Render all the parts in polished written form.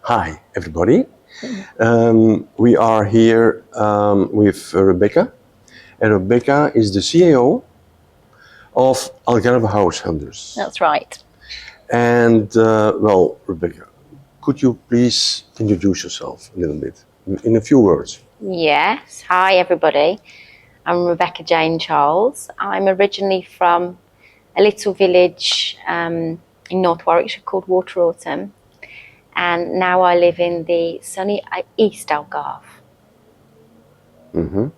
Hi, everybody. We are here with Rebecca, and Rebecca is the CEO of Algarve House Hunters. That's right. And, well, Rebecca, could you please introduce yourself a little bit, in a few words? Yes. Hi, everybody. I'm Rebecca Jane Charles. I'm originally from a little village in North Warwickshire called Wateraughton, and now I live in the sunny East Algarve. Mm-hmm.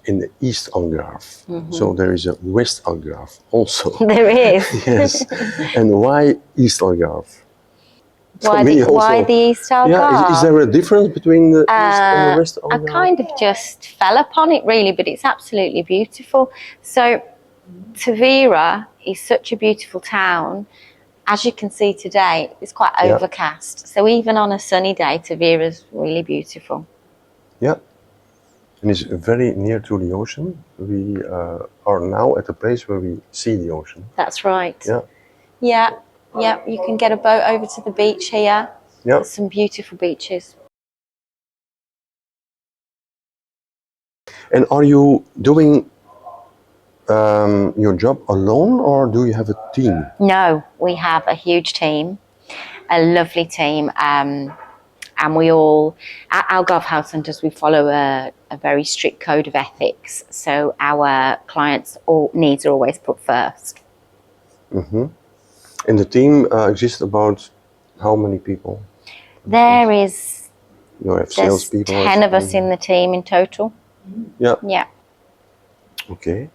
In the East Algarve. So there is a West Algarve also. There is. Yes. And why East Algarve? Why the East Algarve? Yeah, is there a difference between the East and the West I Algarve? kind of just fell upon it really, but it's absolutely beautiful. So Tavira is such a beautiful town. As you can see today, it's quite overcast. So even on a sunny day, Tavira is really beautiful. Yeah. And it's very near to the ocean. We are now at a place where we see the ocean. That's right. Yeah. Yeah. Yeah. You can get a boat over to the beach here. Yeah. There's some beautiful beaches. And are you doing your job alone, or do you have a team? No, we have a huge team, a lovely team. And we all, at Algarve House Hunters, we follow a very strict code of ethics. So our clients' needs are always put first. Mm-hmm. And the team exists about how many people? There is, you have salespeople. 10 of us in the team in total. Yeah. Yeah. Okay.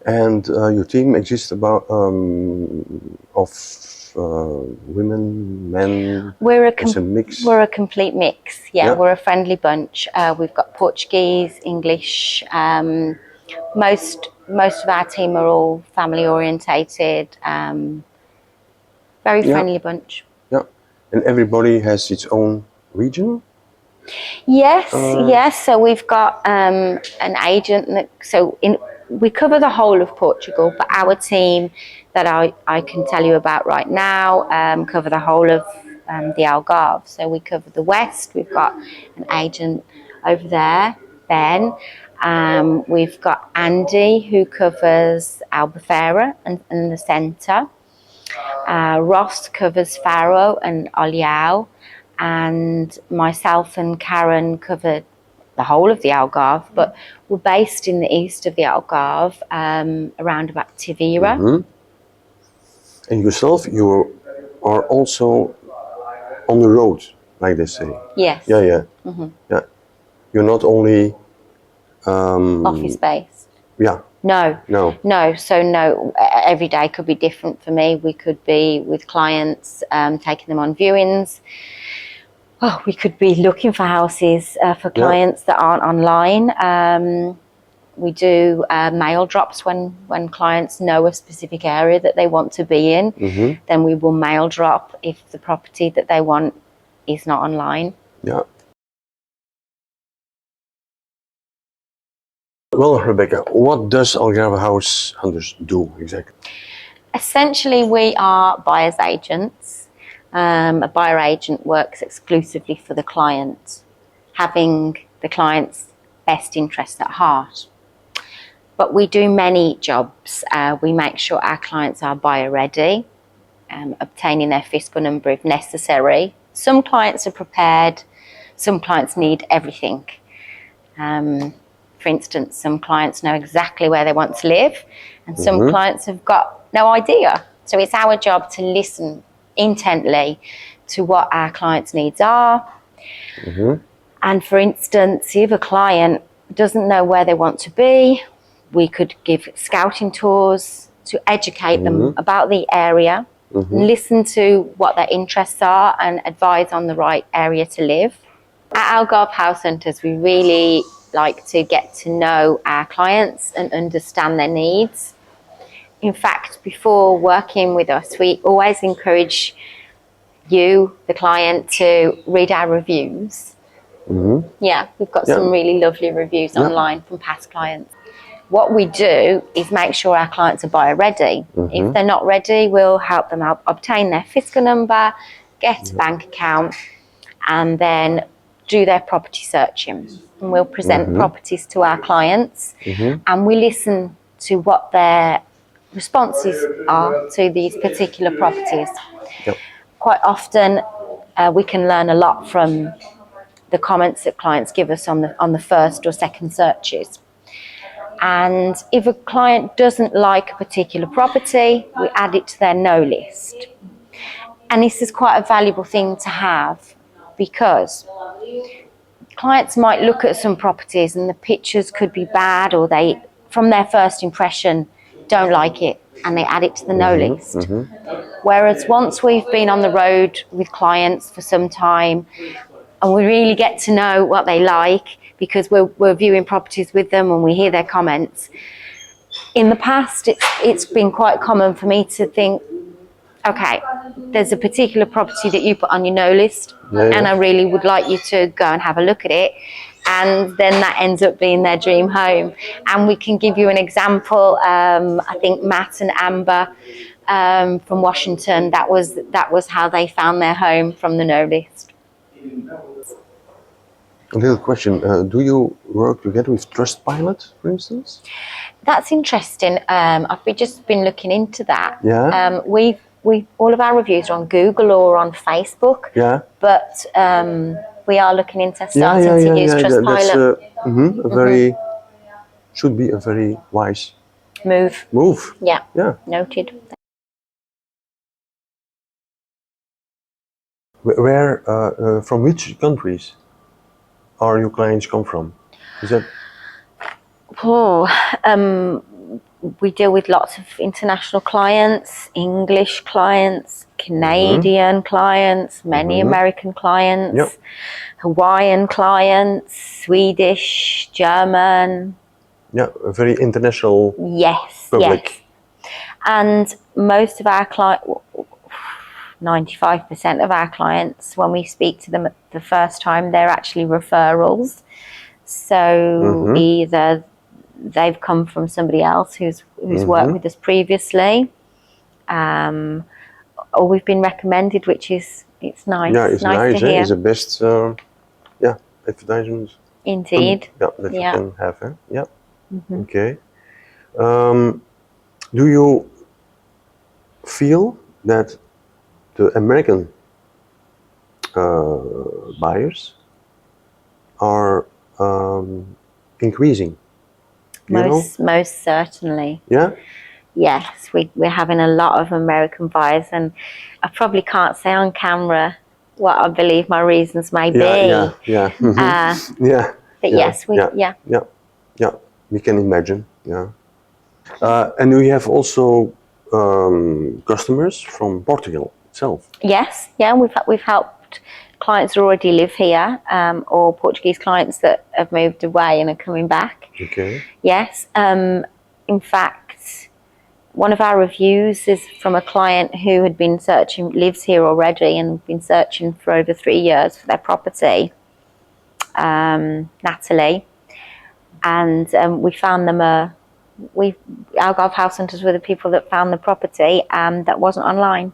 And your team exists about women, men. It's a mix. We're a complete mix. Yeah, we're a friendly bunch. We've got Portuguese, English. Most of our team are all family orientated. Very friendly bunch. Yeah, and everybody has its own region. Yes, yes. So we've got an agent we cover the whole of Portugal, but our team that I can tell you about right now cover the whole of the Algarve. So we cover the west. We've got an agent over there, Ben. We've got Andy, who covers Albufeira and the centre. Ross covers Faro and Olhão. And myself and Karen covered the whole of the Algarve, but we're based in the east of the Algarve, around about Tavira. Mm-hmm. And yourself, you are also on the road, like they say. Yes. Yeah, yeah. Mm-hmm. Yeah. You're not only office based. Yeah. No. No. No. So no, every day could be different for me. We could be with clients, taking them on viewings. Oh, we could be looking for houses for clients that aren't online. We do mail drops when clients know a specific area that they want to be in. Mm-hmm. Then we will mail drop if the property that they want is not online. Yeah. Well, Rebecca, what does Algarve House Hunters do exactly? Essentially, we are buyer's agents. A buyer agent works exclusively for the client, having the client's best interest at heart. But we do many jobs. We make sure our clients are buyer ready, obtaining their fiscal number if necessary. Some clients are prepared, some clients need everything. For instance, some clients know exactly where they want to live, and some clients have got no idea. So it's our job to listen intently to what our clients' needs are. And for instance, if a client doesn't know where they want to be, we could give scouting tours to educate them about the area, listen to what their interests are and advise on the right area to live. At Algarve House Hunters, we really like to get to know our clients and understand their needs. In fact, before working with us, we always encourage you, the client, to read our reviews. Yeah, we've got some really lovely reviews online from past clients. What we do is make sure our clients are buyer ready. If they're not ready, we'll help them obtain their fiscal number, get a bank account, and then do their property searching. And we'll present properties to our clients, and we listen to what their responses are to these particular properties. Yep. Quite often, we can learn a lot from the comments that clients give us on the first or second searches. And if a client doesn't like a particular property, we add it to their no list. And this is quite a valuable thing to have, because clients might look at some properties and the pictures could be bad, or they, from their first impression, don't like it, and they add it to the no list. Whereas once we've been on the road with clients for some time and we really get to know what they like, because we're viewing properties with them and we hear their comments. In the past, it's been quite common for me to think, okay, there's a particular property that you put on your no list, and I really would like you to go and have a look at it. And then that ends up being their dream home. And we can give you an example. I think Matt and Amber from Washington, that was how they found their home, from the no list. A little question, do you work together with Trustpilot, for instance? That's interesting. I've just been looking into that. Yeah. We all of our reviews are on Google or on Facebook. Yeah. But we are looking into starting to use Trustpilot. That's a very, should be a very wise move. Yeah. Yeah. Noted. Where, from which countries are your clients come from? Is that? We deal with lots of international clients, English clients, Canadian clients, many American clients, Hawaiian clients, Swedish, German. Yeah, a very international public. Yes. And most of our clients, 95% of our clients, when we speak to them the first time, they're actually referrals. So either they've come from somebody else who's worked with us previously, or we've been recommended, which is, it's nice. Yeah, it's nice to hear. It's the best advertisement. Indeed. That you can have. Yeah. Okay. Do you feel that the American buyers are increasing? Most certainly. Yeah? Yes, we're having a lot of American buyers, and I probably can't say on camera what I believe my reasons may be. Yeah. But yes, we can imagine. Yeah. And we have also customers from Portugal itself. Yes, we've helped clients who already live here, or Portuguese clients that have moved away and are coming back. Okay. Yes. In fact, one of our reviews is from a client who had been searching, lives here already, and been searching for over 3 years for their property, Natalie. And we found them Algarve House Hunters were the people that found the property, and that wasn't online.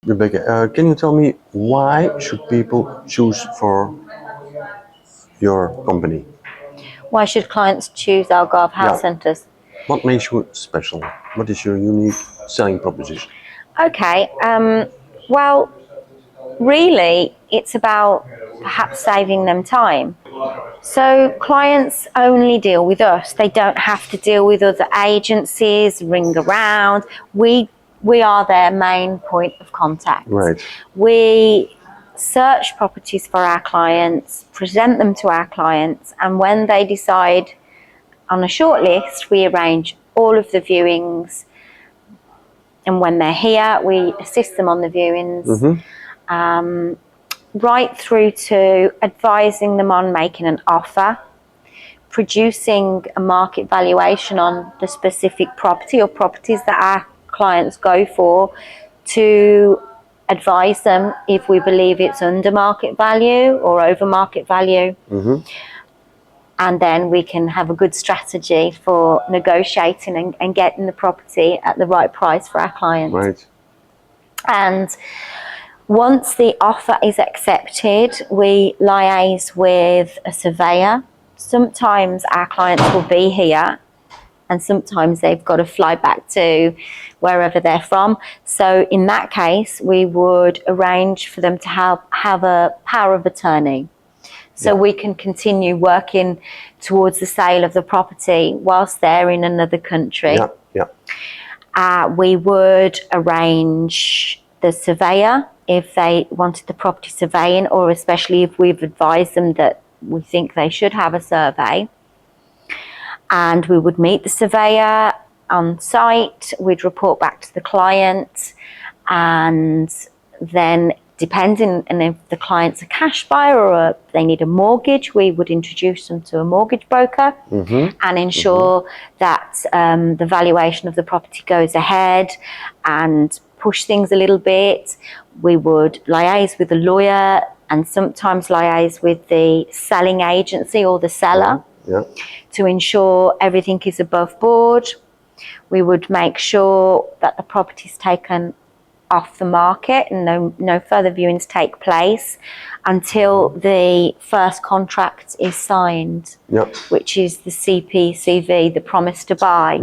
Rebecca, can you tell me why should people choose for your company? Why should clients choose Algarve House Hunters? What makes you special? What is your unique selling proposition? Okay, well, really, it's about perhaps saving them time. So clients only deal with us. They don't have to deal with other agencies, ring around. We are their main point of contact. Right. We search properties for our clients, present them to our clients, and when they decide on a short list, we arrange all of the viewings. And when they're here, we assist them on the viewings, right through to advising them on making an offer, producing a market valuation on the specific property or properties that our clients go for, to advise them if we believe it's under market value or over market value. And then we can have a good strategy for negotiating and getting the property at the right price for our clients. Right. And once the offer is accepted, we liaise with a surveyor. Sometimes our clients will be here, and sometimes they've got to fly back to wherever they're from. So in that case, we would arrange for them to have a power of attorney. So we can continue working towards the sale of the property whilst they're in another country. We would arrange the surveyor if they wanted the property surveying, or especially if we've advised them that we think they should have a survey. And we would meet the surveyor on site, we'd report back to the client, and then depending on if the client's a cash buyer or they need a mortgage, we would introduce them to a mortgage broker and ensure that the valuation of the property goes ahead and push things a little bit. We would liaise with the lawyer and sometimes liaise with the selling agency or the seller to ensure everything is above board. We would make sure that the property is taken off the market and no further viewings take place until the first contract is signed, which is the CPCV, the promise to buy.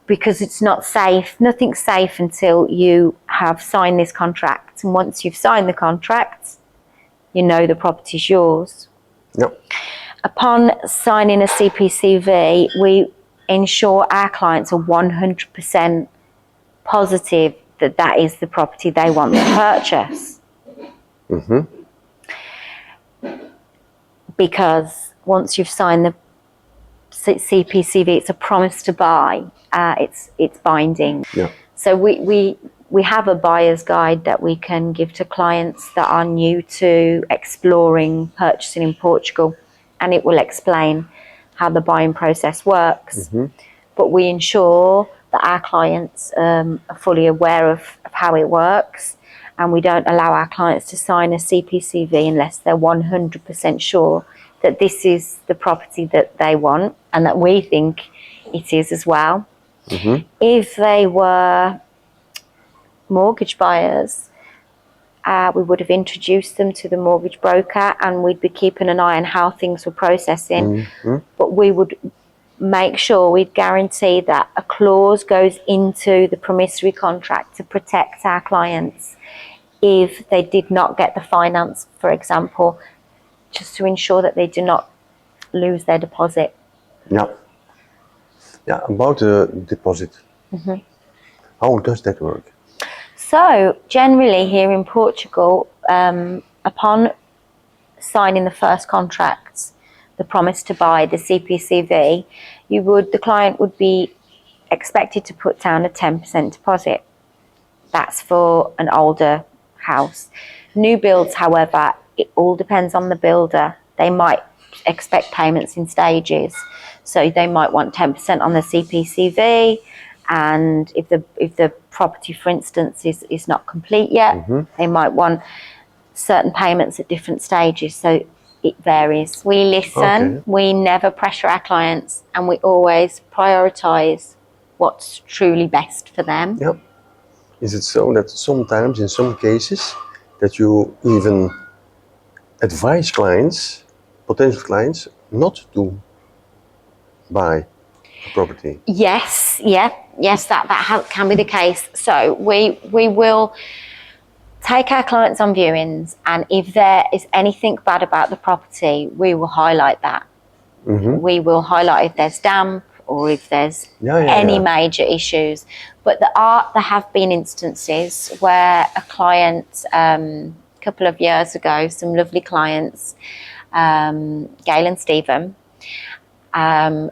Because it's not safe, nothing's safe until you have signed this contract. And once you've signed the contract, you know the property's yours. Upon signing a CPCV, we ensure our clients are 100% positive that that is the property they want to purchase. Because once you've signed the CPCV, it's a promise to buy. It's binding. So we have a buyer's guide that we can give to clients that are new to exploring purchasing in Portugal, and it will explain how the buying process works. But we ensure that our clients are fully aware of how it works, and we don't allow our clients to sign a CPCV unless they're 100% sure that this is the property that they want and that we think it is as well. If they were mortgage buyers, we would have introduced them to the mortgage broker and we'd be keeping an eye on how things were processing. But we would make sure we'd guarantee that a clause goes into the promissory contract to protect our clients if they did not get the finance, for example, just to ensure that they do not lose their deposit. About the deposit, how does that work? So generally here in Portugal, upon signing the first contract, the promise to buy, the CPCV, the client would be expected to put down a 10% deposit. That's for an older house. New builds, however, it all depends on the builder. They might expect payments in stages. So they might want 10% on the CPCV, and if the property, for instance, is not complete yet, they might want certain payments at different stages. So it varies. We listen, we never pressure our clients, and we always prioritise what's truly best for them. Is it so that sometimes, in some cases, that you even advise clients, potential clients, not to buy a property? Yes, that can be the case. So we will take our clients on viewings, and if there is anything bad about the property, we will highlight that. We will highlight if there's damp or if there's any major issues. But there have been instances where a client, a couple of years ago, some lovely clients, Gail and Stephen, fell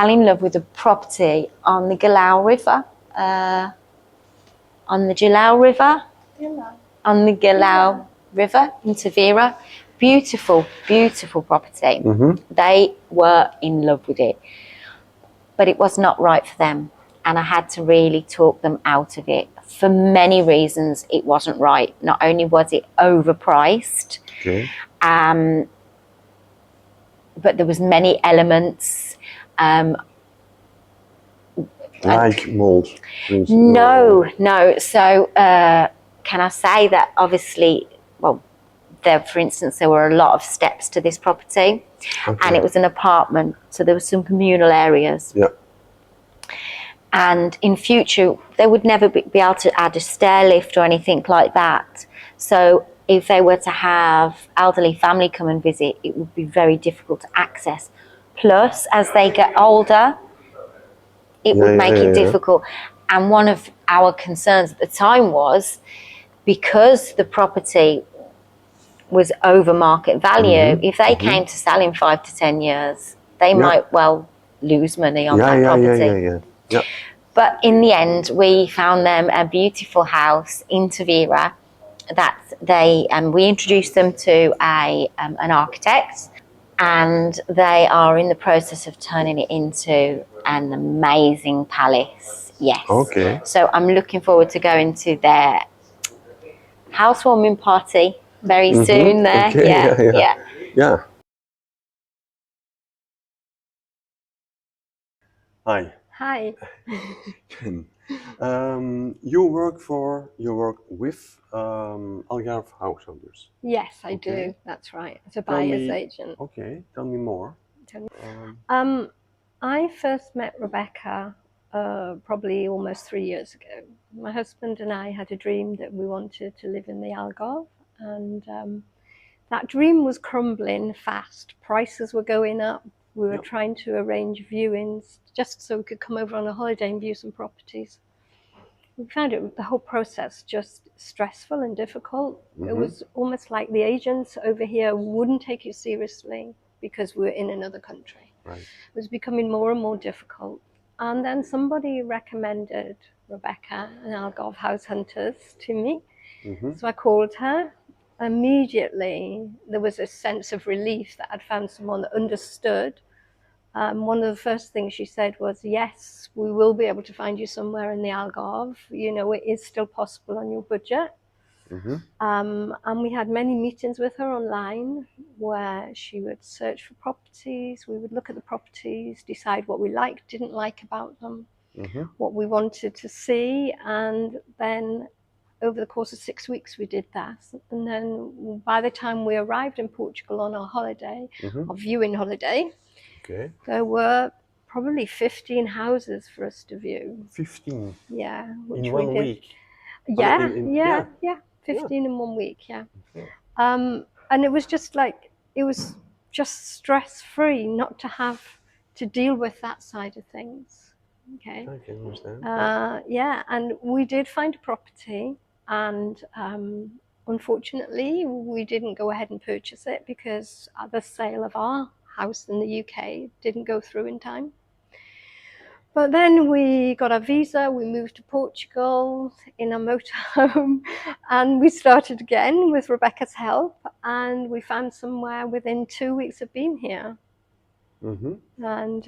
in love with a property on the Gilao River, in Tavira. Beautiful, beautiful property. They were in love with it, but it was not right for them. And I had to really talk them out of it. For many reasons, it wasn't right. Not only was it overpriced, but there was many elements. Like mold, for instance? No. So can I say that obviously, well, for instance, there were a lot of steps to this property, and it was an apartment, so there were some communal areas. Yeah. And in future, they would never be able to add a stair lift or anything like that. So if they were to have elderly family come and visit, it would be very difficult to access. Plus, as they get older, it would make it difficult. And one of our concerns at the time was, because the property was over market value, if they came to sell in 5 to 10 years, they might well lose money on that property. Yeah. But in the end, we found them a beautiful house in Tavira that we introduced them to an architect, and they are in the process of turning it into an amazing palace. Yes. Okay. So I'm looking forward to going to their housewarming party very soon there. Okay. Yeah. Hi. Hi. You work with Algarve House Hunters. Yes, I do. That's right. As a buyer's agent. Okay, tell me more. I first met Rebecca probably almost 3 years ago. My husband and I had a dream that we wanted to live in the Algarve, and that dream was crumbling fast. Prices were going up. We were trying to arrange viewings just so we could come over on a holiday and view some properties. We found the whole process just stressful and difficult. It was almost like the agents over here wouldn't take you seriously because we were in another country. Right. It was becoming more and more difficult. And then somebody recommended Rebecca and Algarve House Hunters to me. So I called her. Immediately, there was a sense of relief that I'd found someone that understood. One of the first things she said was, yes, we will be able to find you somewhere in the Algarve. You know, it is still possible on your budget. And we had many meetings with her online where she would search for properties. We would look at the properties, decide what we liked, didn't like about them, what we wanted to see. And then over the course of 6 weeks, we did that. And then by the time we arrived in Portugal on our holiday, our viewing holiday, there were probably 15 houses for us to view. 15? Yeah. In 1 week? Yeah. 15 in 1 week, yeah. And it was just like, it was just stress-free not to have to deal with that side of things. Okay. I can understand. Yeah, and we did find a property, and unfortunately we didn't go ahead and purchase it because the sale of our house in the UK didn't go through in time. But then we got our visa, we moved to Portugal in a motorhome, and we started again with Rebecca's help, and we found somewhere within 2 weeks of being here. And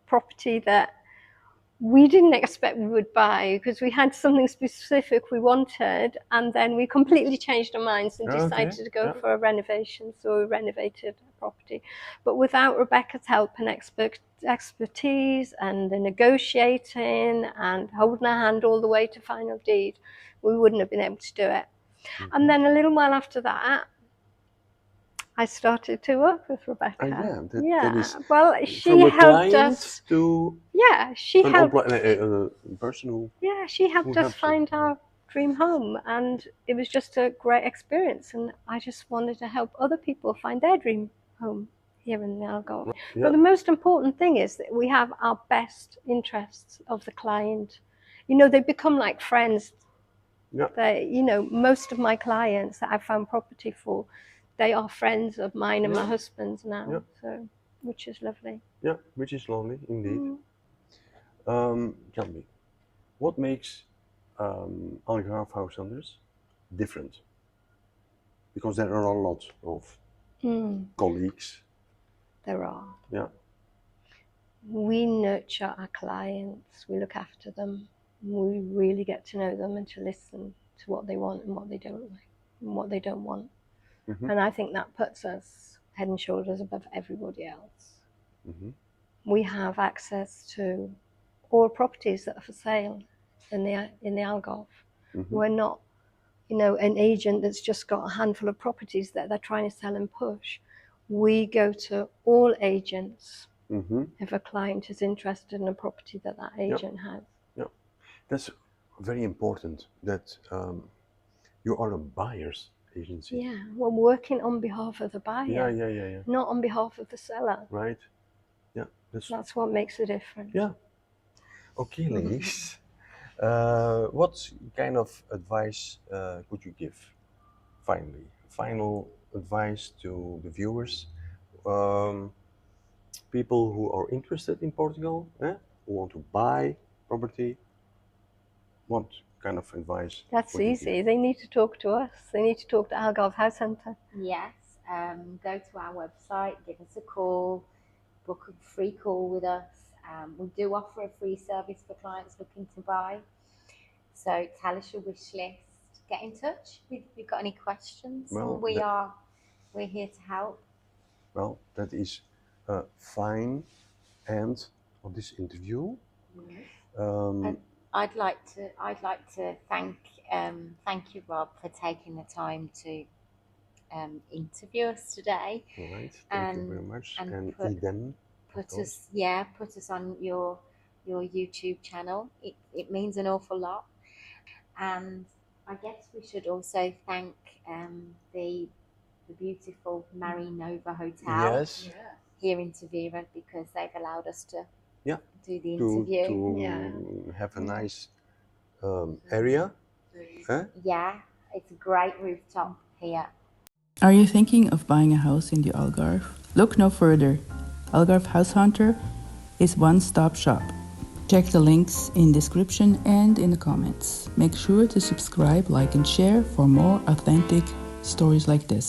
property that we didn't expect we would buy because we had something specific we wanted, and then we completely changed our minds and decided to go for a renovation. So we renovated the property, but without Rebecca's help and expertise and the negotiating and holding her hand all the way to final deed, we wouldn't have been able to do it. And then a little while after that, I started to work with Rebecca. That is well, she helped us. She helped. A person who. Yeah, she helped us find our dream home, and it was just a great experience. And I just wanted to help other people find their dream home here in the Algarve. But the most important thing is that we have our best interests of the client. You know, they become like friends. They, you know, most of my clients that I've found property for, they are friends of mine and my husband's now, so which is lovely. Yeah, which is lovely indeed. Tell me, what makes Algarve House Hunters different? Because there are a lot of colleagues. There are. Yeah. We nurture our clients. We look after them. We really get to know them and to listen to what they want and what they don't like and what they don't want. And I think that puts us head and shoulders above everybody else. We have access to all properties that are for sale in the Algarve. We're not, you know, an agent that's just got a handful of properties that they're trying to sell and push. We go to all agents if a client is interested in a property that agent has. Yeah, that's very important that you are a buyer's agency. Yeah, we're working on behalf of the buyer, Yeah. not on behalf of the seller. Right. Yeah, That's what makes a difference. yeah. Okay, ladies. What kind of advice could you give? Finally, final advice to the viewers, people who are interested in Portugal, who want to buy property. What kind of advice? That's would you easy. give? They need to talk to us. They need to talk to Algarve House Hunter. Yes, go to our website, give us a call, book a free call with us. We do offer a free service for clients looking to buy. So tell us your wish list. Get in touch if you've got any questions. Well, we're here to help. Well, that is a fine end of this interview. I'd like to thank you, Rob, for taking the time to interview us today. All right, thank you very much. And Eden, put us on your YouTube channel. It means an awful lot. And I guess we should also thank the beautiful Marinova Hotel here in Tavira, because they've allowed us to do the interview. To have a nice area. Yeah, it's a great rooftop here. Are you thinking of buying a house in the Algarve? Look no further. Algarve House Hunter is one-stop shop. Check the links in description and in the comments. Make sure to subscribe, like and share for more authentic stories like this.